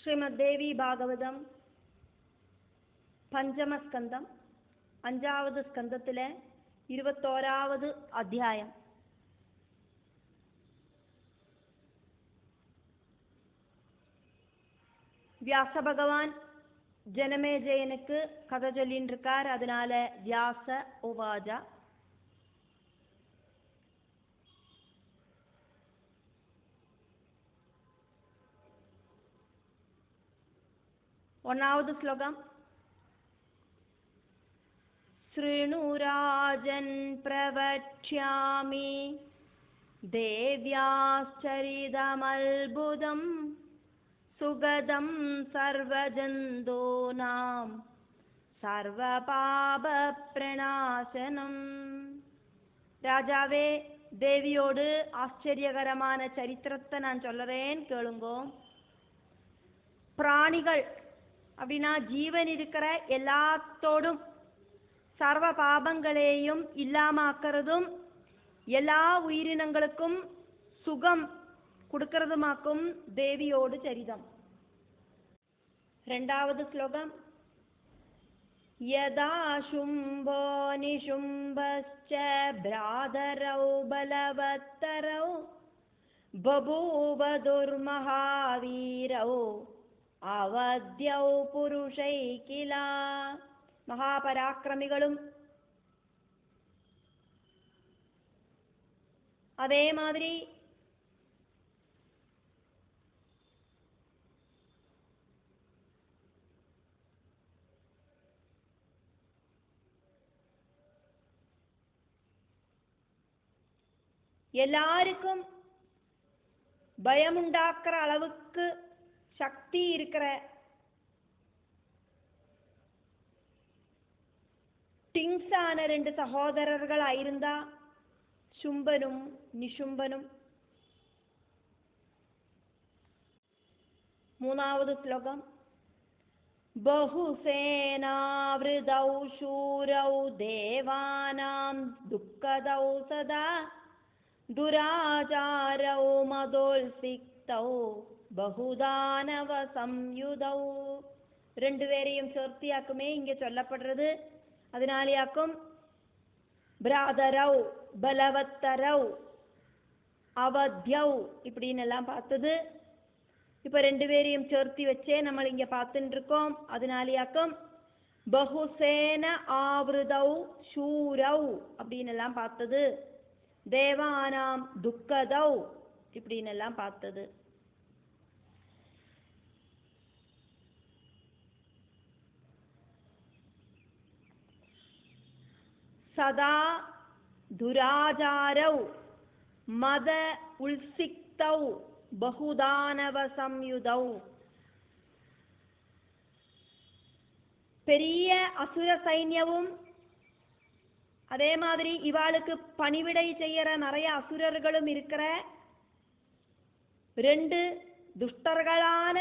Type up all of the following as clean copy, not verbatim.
ശ്രീമദ്ദേവി ഭാഗവതം പഞ്ചമസ്കന്ധം 5ാவது സ്കന്ധത്തിലെ 21ാவது അധ്യായം. വ്യാസഭഗവാൻ ஜனமேஜயனுக்கு கதை சொல்லிட்டு இருக்கார். அதனால வியாச உவாஜ. ஒன்னாவது ஸ்லோகம். ஸ்ருணுராஜன் பிரவக்ஷ்யாமி தேவ்யாச்சரிதமல்புதம் சுகதம் சர்வஜந்தோநாம் സർവപാപ പ്രണാശനം. രാജാവേ, ദേവിയോട് ആശ്ചര്യകരமான சரித்திரத்தை நான் சொல்றேன், கேளுங்கோ. பிராணிகள் அப்படின்னா ஜீவன் இருக்கிற எல்லாத்தோடும் சர்வ பாபங்களையும் இல்லாமாக்கிறதும் எல்லா உயிரினங்களுக்கும் சுகம் கொடுக்கறதுமாக்கும் தேவியோடு சரிதம். 2வது ஸ்லோகம். யதா சும்போ நிஷும்பஸ்ச ப்ராதரௌ பலவத்தரௌ பபூவ துர்மஹாவீரௌ അവദ്യൗ പുരുഷൈ കില. മഹാപരാക്രമികളും അതേമാതിരി எல்லாருக்கும் பயமுண்டாக்குற அளவுக்கு சக்தி இருக்கிற டிங்ஸான 2 சகோதரர்களாயிருந்தா சும்பனும் நிஷும்பனும். 3வது ஸ்லோகம். பஹுசேனாவ்ருதௌ சூரௌ தேவானாம் துக்கதௌ சதா துராச்சாரௌ மதோல்சிக்தௌ பகுதானவ சம்யுதௌ. 2 பேரையும் சேர்த்தியாக்குமே இங்க சொல்லப்படுறது. அதனாலேயாக்கும் பிராதரவ் பலவத்தரவ் அவத்யவ் இப்படின்னு எல்லாம் பார்த்தது. இப்ப 2 பேரையும் சேர்த்தி வச்சே நம்ம இங்க பார்த்துட்டு இருக்கோம். அதனாலேயாக்கும் பகுசேன ஆவ்ருதௌ சூரவ் அப்படின்னு எல்லாம் பார்த்தது. தேவானாம் துக்கதௌ இப்படின்னு எல்லாம் பார்த்தது. சதா துராச்சாரௌ மத உல்சிக்தௌ பகுதானவ சம்யுதௌ. பெரிய அசுர சைன்யமும் அதே மாதிரி இவாளுக்கு பணிவிடை செய்யற நிறைய அசுரர்களும் இருக்கிற 2 துஷ்டர்களான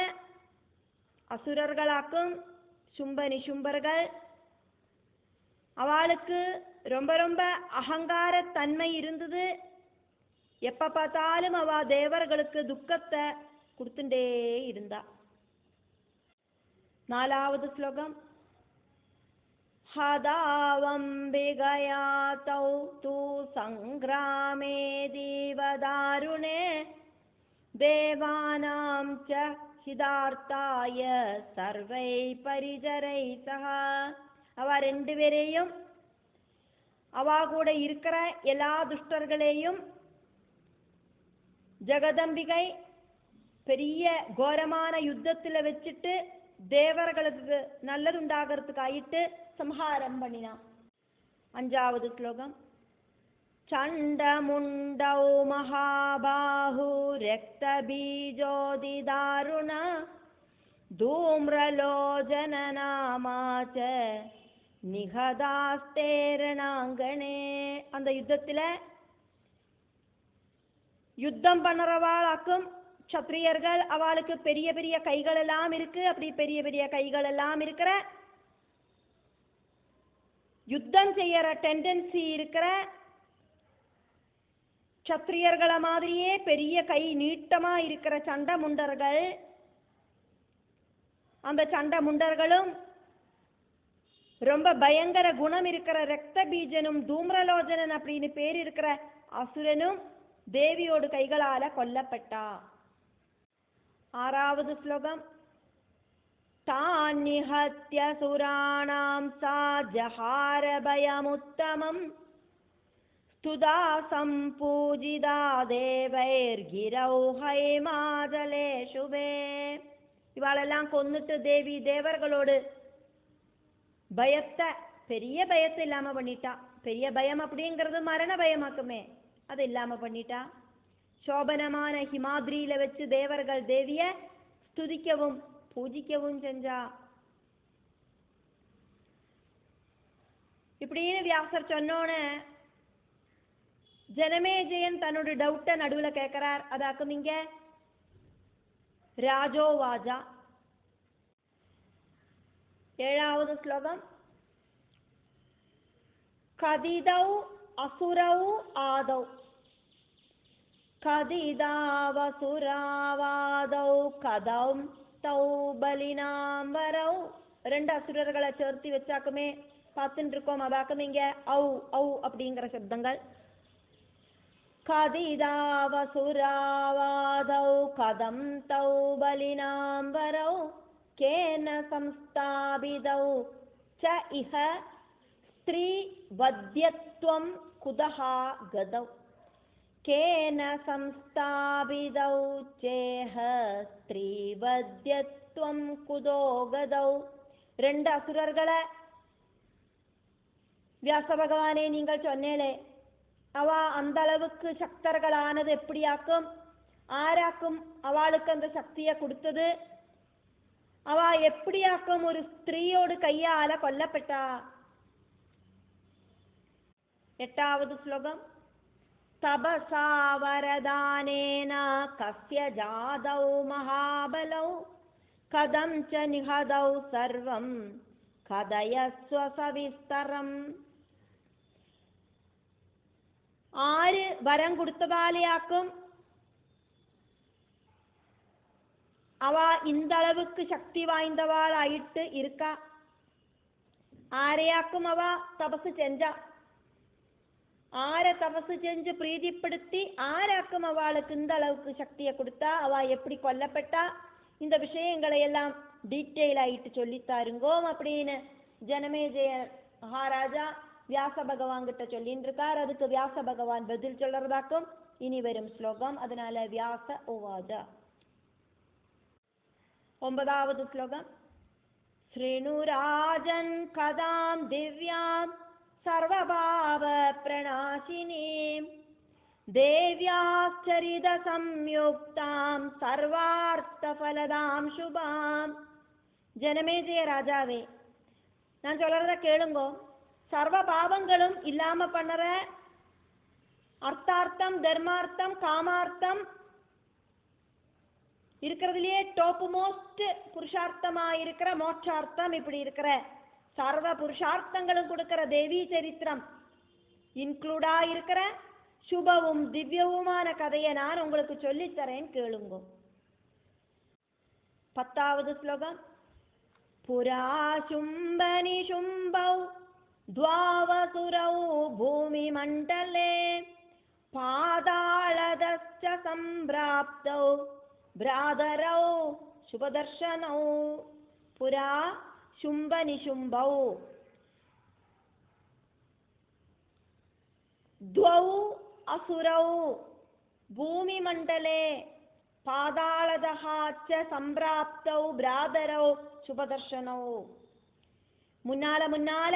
அசுரர்களாக்கும் சும்ப நிஷும்பர்கள். அவளுக்கு ரொம்ப ரொம்ப அகங்கார தன்மை இருந்தது. எப்ப பார்த்தாலும் அவ தேவர்களுக்கு துக்கத்தை கொடுத்துட்டே இருந்தா. 4வது ஸ்லோகம். ஹதாவம்பிகயா தௌ து சங்கிராமே தீவதாருணே தேவானாம் ச ஹிதார்த்தாய சர்வை பரிஜரை சஹா. அவ 2 பேரையும் அவ கூட இருக்கிற எல்லா துஷ்டர்களையும் ஜெகதம்பிகை பெரிய கோரமான யுத்தத்துல வச்சுட்டு தேவர்களுக்கு நல்லது உண்டாகிறதுக்கு ஆயிட்டு சம்ஹாரம் பண்ணினான். 5வது ஸ்லோகம். சண்டமுண்டௌ மகாபாஹு ரக்த பீஜோதி தாருண தூம்ரலோஜன நாமாச்ச நிகதாஸ்தேரணாங்கனே. அந்த யுத்தத்துல யுத்தம் பண்ணுறவாளாக்கும் சத்திரியர்கள் அவளுக்கு பெரிய பெரிய கைகள் எல்லாம் இருக்கு. அப்படி பெரிய பெரிய கைகள் எல்லாம் இருக்கிற யுத்தம் செய்யற டெண்டன்சி இருக்கிற சத்திரியர்களை மாதிரியே பெரிய கை நீட்டமா இருக்கிற சண்டமுண்டர்கள் அந்த சண்ட முண்டர்களும் ரொம்ப பயங்கர குணம் இருக்கிற ரக்த பீஜனும் தூம்ரலோச்சனன் அப்படின்னு பேர் இருக்கிற அசுரனும் தேவியோடு கைகளால கொல்லப்பட்டா. 6வது ஸ்லோகம். தான்னிஹத்ய சுராணாம் சா ஜஹார பயமுத்தமம் ஸ்துதா சம்பூஜிதா தேவைர்கிரௌ ஹைமாஜலே சுபே. இவாளெல்லாம் கொன்னுட்டு தேவி தேவர்களோடு பயத்தை, பெரிய பயத்தை இல்லாம பண்ணிட்டா. பெரிய பயம் அப்படிங்கிறது மரண பயமாக்குமே, அது இல்லாம பண்ணிட்டா. சோபனமான ஹிமாத்ரியில வச்சு தேவர்கள் தேவிய ஸ்துதிக்கவும் பூஜிக்கவும் செஞ்சா. இப்படின்னு வியாசர் சொன்னோன்னு ஜனமேஜயன் தன்னோட டவுட்டை நடுவுல கேட்கிறார். அதாக்கும் இங்க ராஜோவாஜா. 7வது ஸ்லோகம். கதிதௌ அசுரௌ ஆதௌ கதிதாவசுராவாதௌ கதௌம் தௌ பலினாம்பரௌ. 2 அசுரர்களை சேர்த்து வச்சாக்குமே பார்த்துட்டு இருக்கோம். அதாக்கும் இங்க ஔ ஔ அப்படிங்கிற சப்தங்கள். கதிதாவசுராவாதௌ கதம் தௌ பலினாம்பரௌ கேன சம்ஸ்தாபிதௌ ச இஹ ஸ்திரீ வத்யத்வம் குதஹா கதௌ. கேன சம்ஸ்தாபிதௌ சேஹ ஸ்திரீ வத்யத்வம் குதோ கதௌ. 2 அசுரர்களை வியாச பகவானே நீங்கள் சொன்னேலே, அவ அந்த அளவுக்கு சக்தர்களானது எப்படியாக்கும், ஆராக்கும் அவளுக்கு அந்த சக்தியை கொடுத்தது, அவ எப்படியாக்கும் ஒரு ஸ்திரீயோடு கையால கொல்லப்பட்டா. 8வது ஸ்லோகம். தபசா வரதானேன கஸ்ய ஜாதௌ மகாபலௌ கதம் ச நிஹதௌ சர்வம் கதயஸ்வ சவிஸ்தரம். 6 வரம் கொடுத்ததாலேயாக்கும் அவ இந்த அளவுக்கு சக்தி வாய்ந்தவாள் ஆயிட்டு இருக்கா. ஆரையாக்கும் அவ தபசு செஞ்சா. தபசு செஞ்சு பிரீதிப்படுத்தி ஆராக்கும் அவளுக்கு இந்த அளவுக்கு சக்தியை கொடுத்தா, அவ எப்படி கொல்லப்பட்டா, இந்த விஷயங்களை எல்லாம் டீட்டெயில் ஆயிட்டு சொல்லித்தாருங்கோ அப்படின்னு ஜனமேஜய மகாராஜா வியாச பகவான் கிட்ட சொல்லிட்டு இருக்கார். அதுக்கு வியாச பகவான் பதில் சொல்றதாக்கும் இனி வரும் ஸ்லோகம். அதனால வியாச உவாஜா. 9வது ஸ்லோகம். ஸ்ரீனுராஜன் கதாம் திவ்யாம் சர்வபாவ பிரணாசினீம் தேவ்யாச்சரித சம்யுக்தாம் சர்வார்த்த ஃபலதாம் சுபாம். ஜனமேஜய ராஜாவே, நான் சொல்றத கேளுங்கோ. சர்வ பாவங்களும் இல்லாம பண்ணுற அர்த்தார்த்தம் தர்மார்த்தம் காமார்த்தம் இருக்கிறதுலயே டாப் மோஸ்ட் புருஷார்த்தமா இருக்கிற மோட்சார்த்தம், இப்படி இருக்கிற சர்வ புருஷார்த்தங்களும் கொடுக்கிற தேவி சரித்திரம் இன்க்ளூடா இருக்கிற சுபவும் திவ்யவுமான கதையை நான் உங்களுக்கு சொல்லித்தரேன் கேளுங்க. 10வது ஸ்லோகம். புரா சும்பனி சும்பௌ த்வாவசுரௌ பூமி மண்டலே பாதாளதஸ்ச சம்பிராப்தௌ பிராதரௌ சுபதர்ஷனௌ. புரா शुम्बनिशुम्बौ द्वौ असुरौ भूमिमण्डले पादालदः च सम्प्राप्तौ भ्रातरौ சுபதர்ஷனோ. முன்னால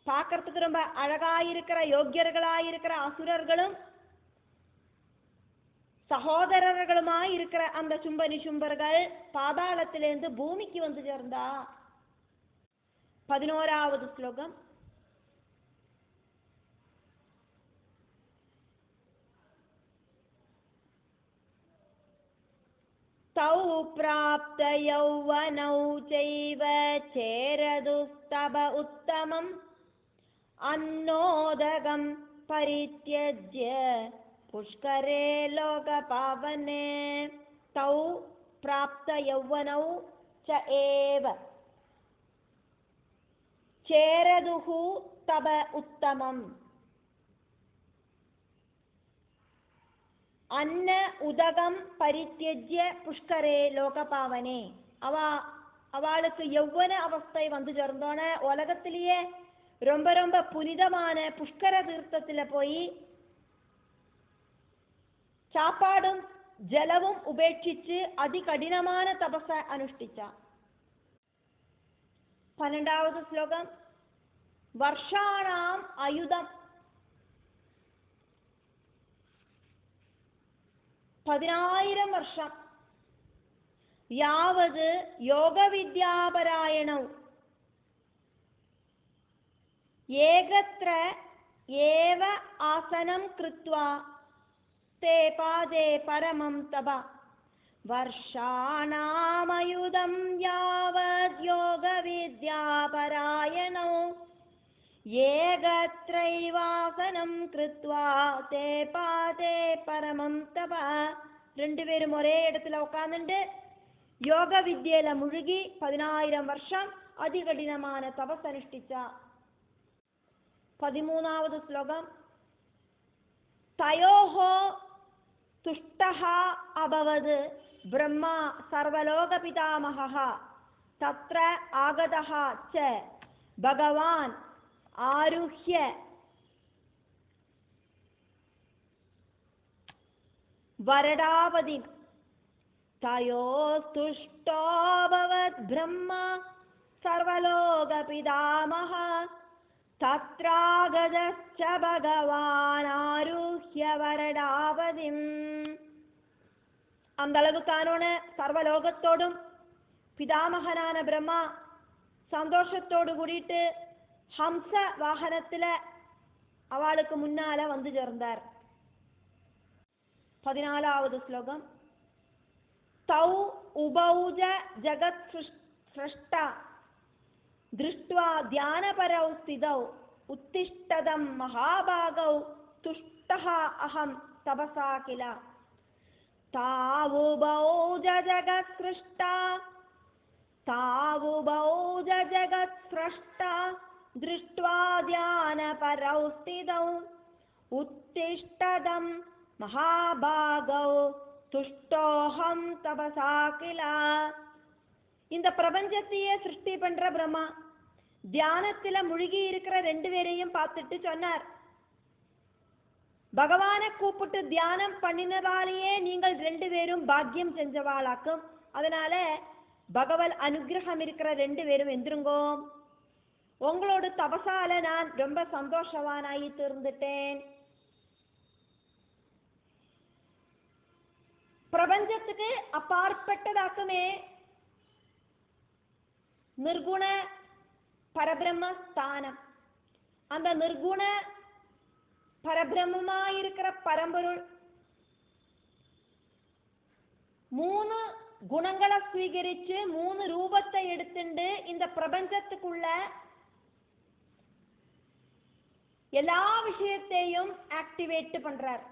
பார்க்கறதுக்கு ரொம்ப அழகாயிருக்கிற யோக்கியர்களாயிருக்கிற அசுரர்களும் சகோதரர்களுமாய் இருக்கிற அந்த சும்பனி சும்பர்கள் பாதாளத்திலிருந்து பூமிக்கு வந்து சேர்ந்தா. 11வது ஸ்லோகம். तौ प्राप्त यौवनौ चैव चेरदुस्तव उत्तमम् अन्नोदगं परित्यज्य पुष्करे लोकपावने. तौ प्राप्त यौवनौ च एव चेरदुः तब उत्तमम् अन्न उदगम परित्यज्य पुष्करे लोकपावने அவளுக்கு யௌவன அவஸ்தை வந்து சேர்ந்தோன உலகத்திலேயே ரொம்ப ரொம்ப புனிதமான புஷ்கர தீர்த்தத்துல போய் சாப்பாடும் ஜலவும் உபேட்சிச்சு அதிகடினமான தபச அனுஷ்டிச்சா. 12வது ஸ்லோகம். വർഷാണാം ആയുധം 10,000 വർഷം യാവത് യോഗവിദ്യാപരായണൗ ഏകത്ര ഏവ ആസനം കൃത്വാ തേ പാദേ പരമം തപ വർഷാണാമയുധം യാവത് യോഗവിദ്യാപരായണൗ ഏകത്രൈവാസനം കൃത്വാ തേ പാദേ പരമം തപ. രണ്ടുപേരും ഒരേ இடத்துல உட்கார்ந்துட்டு யோக வித்யையில முழுகி 10,000 வருஷம் அதிகடினமான தபஸ் அனுஷ்டிச்சா. 13வது ஸ்லோகம். தயோஹோ துஷ்டஹ அபவத் பிரம்மா சர்வலோக பிதாமஹः தத்ர ஆகதஹ ச பகவான் ஆருஹ்ய वरडावधि तयोस्तुष्टोऽभवत् ब्रह्मा सर्वलोकपितामहः तत्रागतश्च भगवान् आरुह्य वरडावधिम्. அந்த அளவுக்கான சர்வலோகத்தோடும் பிதாமகனான பிரம்மா சந்தோஷத்தோடு கூடிட்டு ஹம்ச வாகனத்துல அவளுக்கு முன்னால வந்து சேர்ந்தார். 14வது ஸ்லோகம். தௌ உபௌஜ ஜகத் ஸ்ரஷ்டா திருஷ்ட்வா தியானபரௌ ஸ்திதௌ உத்திஷ்டதம் மகாபாகௌ துஷ்டஹ அஹம் தபசா கில. தாவுபௌஜ ஜகத் ஸ்ரஷ்டா தாவுபௌஜ ஜகத் ஸ்ரஷ்டா திருஷ்ட்வா தியானபரௌ ஸ்திதௌ உத்திஷ்டதம் மகாபாகௌ துஷ்டோஹம் தபசா கிலா. இந்த பிரபஞ்சத்தையே சிருஷ்டி பண்ற பிரம்மா தியானத்துல முழுகி இருக்கிற 2 பேரையும் பார்த்துட்டு சொன்னார், பகவானை கூப்பிட்டு தியானம் பண்ணினதாலேயே நீங்கள் 2 பேரும் பாக்கியம் செஞ்சவாளாக்கும். அதனால பகவத் அனுகிரகம் இருக்கிற 2 பேரும் எந்திருங்கோ, உங்களோட தபசால நான் ரொம்ப சந்தோஷவானாயி தீர்ந்துட்டேன். பிரபஞ்சத்துக்கு அப்பாற்பட்டதாக்குமே நிர்குண பரபிரம்ம ஸ்தானம். அந்த நிர்குண பரபிரம்மமாயிருக்கிற பரம்பொருள் 3 குணங்களை ஸ்வீகரிச்சு 3 ரூபத்தை எடுத்துண்டு இந்த பிரபஞ்சத்துக்குள்ள எல்லா விஷயத்தையும் ஆக்டிவேட் பண்றார்.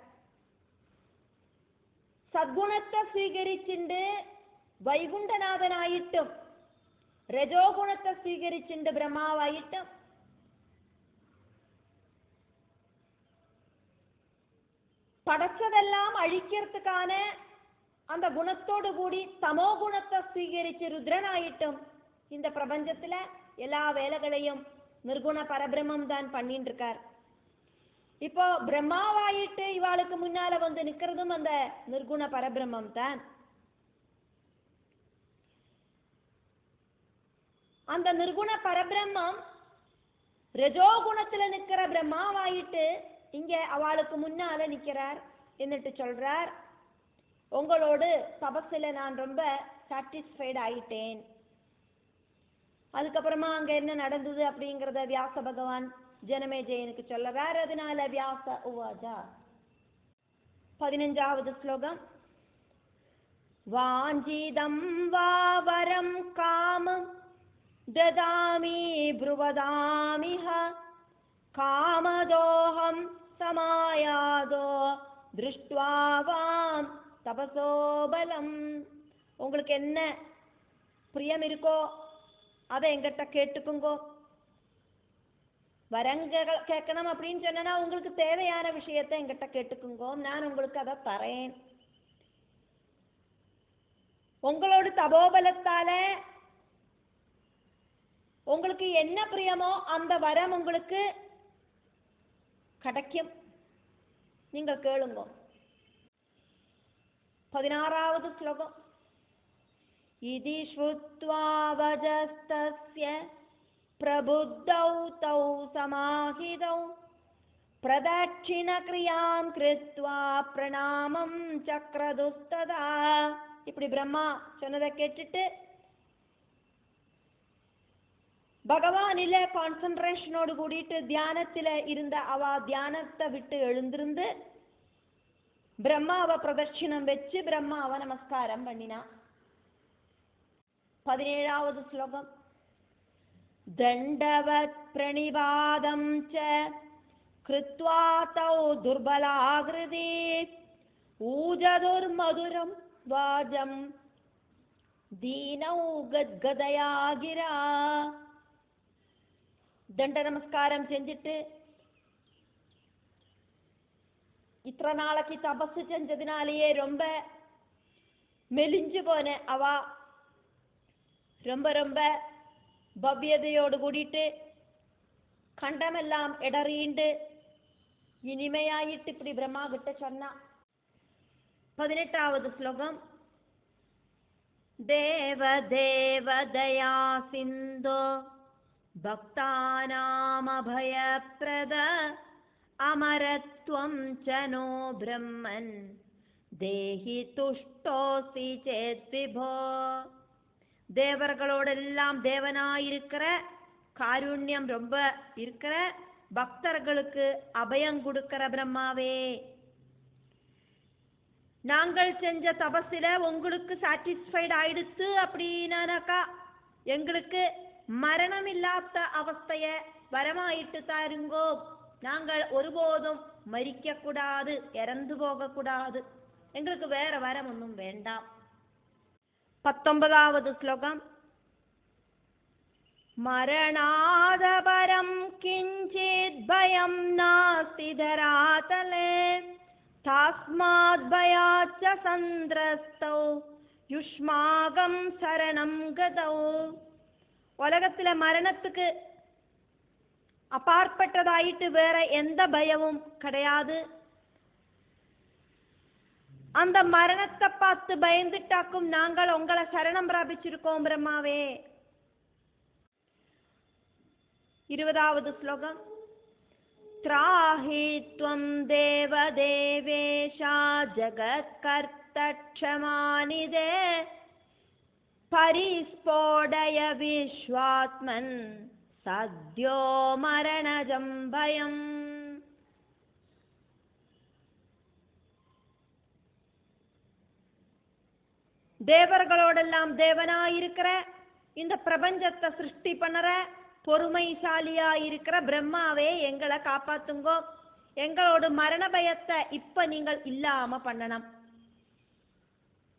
சத்குணத்தை ஸ்வீகரிச்சுண்டு வைகுண்டநாதனாயிட்டும் രജോഗുണത്തെ സ്വീകരിച്ചിട്ട് ബ്രഹ്മാവായിട്ട് படைச்சதெல்லாம் அழிக்கிறதுக்கான அந்த குணத்தோடு கூடி தமோ குணத்தை ஸ்வீகரிச்சு ருத்ரனாயிட்டும் இந்த பிரபஞ்சத்துல எல்லா வேலைகளையும் நிர்குண பரபிரம்மம் தான் பண்ணிட்டு இருக்கார். இப்போ பிரம்மாவாயிட்டு இவாளுக்கு முன்னால வந்து நிக்கிறதும் அந்த நிர்குண பரபிரம்மம் தான். அந்த நிர்குண பரபிரம்மம் ரஜோகுணத்துல நிக்கிற பிரம்மாவாயிட்டு இங்க அவளுக்கு முன்னால நிக்கிறார். എന്നിട്ട് சொல்றார், உங்களோடு தபஸ்ல நான் ரொம்ப சாட்டிஸ்ஃபைட் ஆயிட்டேன். அதுக்கப்புறமா அங்க என்ன நடந்தது அப்படிங்கறத வியாச பகவான் ஜனமேஜயனுக்கு சொல்றார். அதனால வியாச உவாஜா. 15வது ஸ்லோகம். வாஞ்சிதம் வாவரம் காமம் ददामि ब्रुवदामिह कामदोहं समायादो दृष्ट्वा वां तपसो बलम. உங்களுக்கு என்ன பிரியம் இருக்கோ அதை எங்கிட்ட கேட்டுக்குங்கோ. வரம் கேட்கணும் அப்படின்னு சொன்னா உங்களுக்கு தேவையான விஷயத்தை எங்கிட்ட கேட்டுக்குங்கோ, நான் உங்களுக்கு அதை தரேன். உங்களோட தபோபலத்தால உங்களுக்கு என்ன பிரியமோ அந்த வரம் உங்களுக்கு கிடைக்கும். நீங்கள் கேளுங்க. 16வது ஸ்லோகம். இதி ஸ்ருத்வா வஜஸ்தஸ்ய பிரபுத்தௌ தௌ சமாஹிதௌ பிரதட்சிண கிரியாம் கிருத்வா பிரணாமம் சக்ரதுஸ்ததா. இப்படி பிரம்மா சொன்னதை கேட்டுட்டு பகவானில கான்சன்ட்ரேஷனோடு கூடிட்டு தியானத்தில இருந்த அவ தியானத்தை விட்டு எழுந்திருந்து பிரம்மாவை பிரதட்சிணம் வச்சு பிரம்மாவை நமஸ்காரம் பண்ணினா. 17வது ஸ்லோகம். தண்டவத் பிரணிபாதம் ச கிருத்வா தௌ துர்பலாகிருதி ஊஜதுர்மதுரம் வாஜம் தீனௌ கத்கதயா கிரா. தண்ட நமஸ்காரம் செஞ்சுட்டு இத்தனை நாளைக்கு தபசு செஞ்சதுனாலேயே ரொம்ப மெலிஞ்சு போன அவ ரொம்ப ரொம்ப பவ்யதையோடு கூடிட்டு கண்டமெல்லாம் இடறிண்டு இனிமையாயிட்டு இப்படி பிரம்மா கிட்ட சொன்னா. 18வது ஸ்லோகம். தேவ தேவ தயா சிந்தோ பக்தானாம் அபயப்ரத அமரத்வம் ச நோ பிரம்மன் தேஹி துஷ்டோசி சேத் விபோ. தேவர்களோடெல்லாம் தேவனாயிருக்கிற காருண்யம் ரொம்ப இருக்கிற பக்தர்களுக்கு அபயம் கொடுக்கிற பிரம்மாவே, நாங்கள் செஞ்ச தபசில உங்களுக்கு சாட்டிஸ்ஃபைட் ஆயிடுத்து அப்படின்னாக்கா எங்களுக்கு மரணம் இல்லாத அவஸ்தைய வரமாயிட்டு தாருங்கோ. நாங்கள் ஒருபோதும் மரிக்க கூடாது, இறந்து போக கூடாது, எங்களுக்கு வேற வரம் ஒன்றும் வேண்டாம். 19வது ஸ்லோகம். மரணாதபரம் கிஞ்சித் பயம் நாஸ்தி தராதலே தாஸ்மாத் பயாச்ச சந்திரஸ்தௌ யுஷ்மாகம் சரணம் கதௌ. உலகத்துல மரணத்துக்கு அப்பாற்பட்டதாயிட்டு வேற எந்த பயமும் கிடையாது. அந்த மரணத்தை பார்த்து பயந்துட்டாக்கும் நாங்கள் உங்களை சரணம் பிராபிச்சிருக்கோம் பிரம்மாவே. 20வது ஸ்லோகம். த்ராஹி த்வம் தேவ தேவேஷா ஜகத்கர்த்த க்ஷமாநிதே பரிஸ்போடய விஸ்வாத்மன் சத்யோ மரணஜம் பயம். தேவர்களோடெல்லாம் தேவனாயிருக்கிற இந்த பிரபஞ்சத்தை சிருஷ்டி பண்ணற பொறுமைசாலியாயிருக்கிற பிரம்மாவே எங்களை காப்பாத்துங்கோ. எங்களோட மரண பயத்தை இப்ப நீங்கள் இல்லாம பண்ணணும்.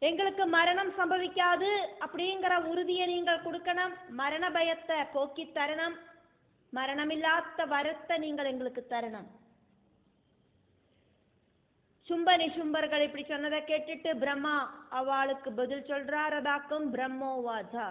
எங்களுக்கு மரணம் சம்பவிக்காது அப்படிங்கிற உறுதியை நீங்கள் கொடுக்கணும். மரண பயத்தை போக்கி தரணும். மரணமில்லாத வரத்தை நீங்கள் எங்களுக்கு தரணும். சும்ப நிசும்பர்கள் இப்படி சொன்னதை கேட்டுட்டு பிரம்மா அவளுக்கு பதில் சொல்றாரதாக்கும். பிரம்மோவாதா